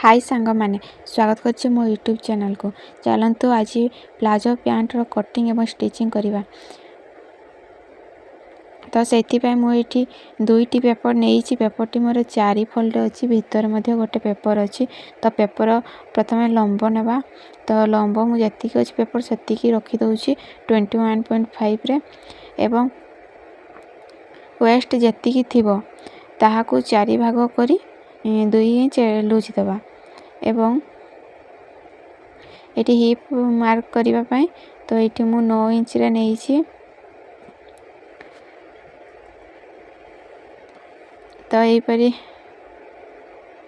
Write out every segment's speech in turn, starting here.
हाय सांग माने स्वागत करछे मो यूट्यूब चैनल को। चलंतु आज प्लाजो पैंट रो कटिंग एवं स्टिचिंग करवा। तो से मुझे दुईटी पेपर नहीं पेपर मोर 4 फोल्ड अच्छी भितर गोटे पेपर अच्छी। तो पेपर प्रथम लंब नेबा। तो लंब मुझे अच्छी पेपर से रखीदे 21.5 रे एवं वेस्ट जी थी ताहाकू 4 भाग करी 2 इंच लूज देवा एवं एटी हिप मार्क करिबा पई। तो ये मु 9 इंच रे नहीं। तो यहीपरी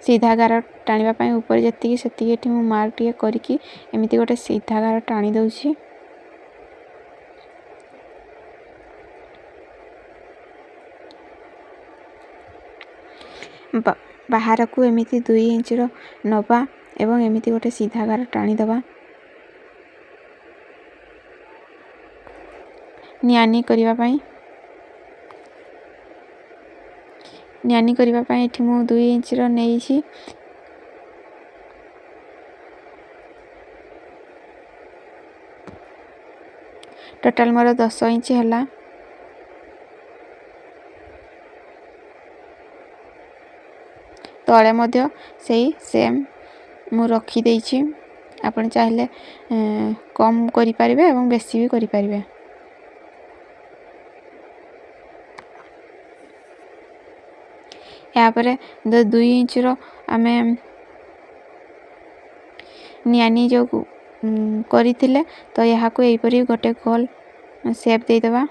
सीधा गार टाणी ऊपर जी से मु मार्क टे करके एमती गोटे सीधा गार टाणी दउछि। बाहर को एमती 2 इंच रो नबा एवं एमती गोटे सीधा गार टाणी दबा। न्यानी करिबा पई एठी मु 2 इंच रो नेइछि। टोटल मोर 10 इंच हैला। तले मध्य सेही सेम मु रखी देइछि। आपण चाहिले कम करि परिबे एवं बेसी भी करि परिबे। यहाँ पर 2 इंच रो आमे नियानी जो करिथिले। तो यहाँ को एपरी गोटे गोल शेप दे देबा।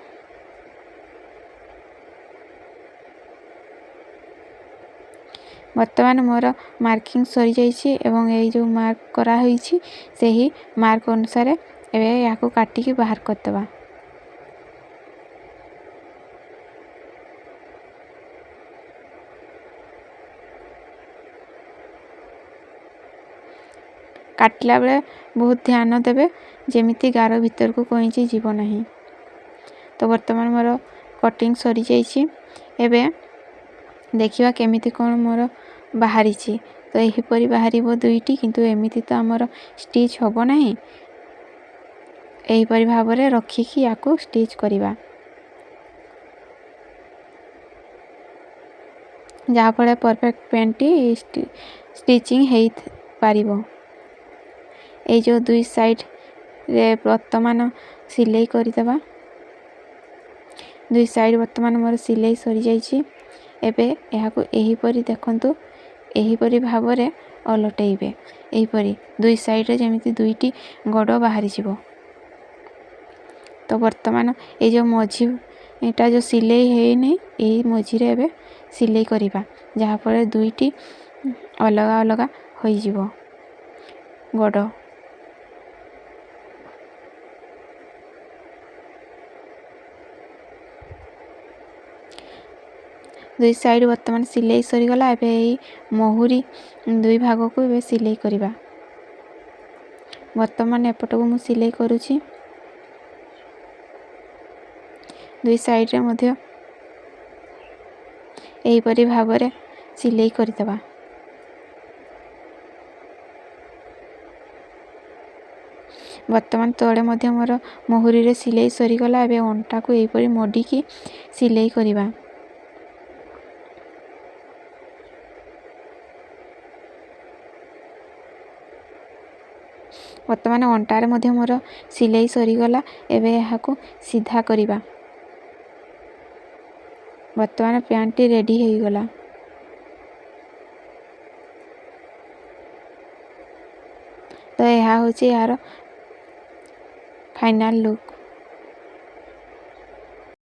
वर्तमान मोर मार्किंग सरी जाइछि एवं ये जो मार्क करा होइछि सेही मार्क अनुसार एबे या को काटी के बाहर कर देबा। काटला बेले बहुत ध्यान देबे जेमिति गार भीतर को कोइछि जीव नहीं। तो वर्तमान मोर कटिंग सरी जाइछि। एबे देखिबा केमिति कोन मोर बाहरी छी। तो यही परी बाहरी वो दुईटी किंतु एमिति तो हमर स्टिच होबो नहीं। एही परी भाबरे रखी कि याको स्टिच करिबा जहा फळे परफेक्ट पेंटी स्टिचिंग हेई पारिबो। ए जो दुई साइड रे वर्तमान सिलाई करि देबा। दुई साइड वर्तमान मोर सिलाई सरी जाइछि। एबे एहाको एही परी देखंतु एही परी भाबरे अलटेइबे। एही परी दुई साइड रे जेमिति दुईटी गडो बाहरी जिवो। तो वर्तमान ए जो मझी एटा जो सिलाई हेइनी एही मझी रे एबे सिलाई करिबा जहा फळे दुईटी अलगा अलगा होई जिवो गडो। दुई साइड वर्तमान सिलाई सरी गला। एबे एही मोहुरी दुई भाग को एबे सिलाई करिबा। वर्तमान एपट को मु सिलाई करूछि। दुई साइड रे मध्य एही परी भाबरे सिलाई करि देबा। वर्तमान तळे मध्य मोर मोहुरी रे सिलाई सरी गला। एबे अंटा को एही परी मोडी की सिलाई करिबा। वर्तमान अंटारे मध्य मोर सिलाई सरी गला। एबे यहाँ को सीधा करिबा। वर्तमान पैंट रेडी हो गला। तो यह हूँ यार फाइनल लुक।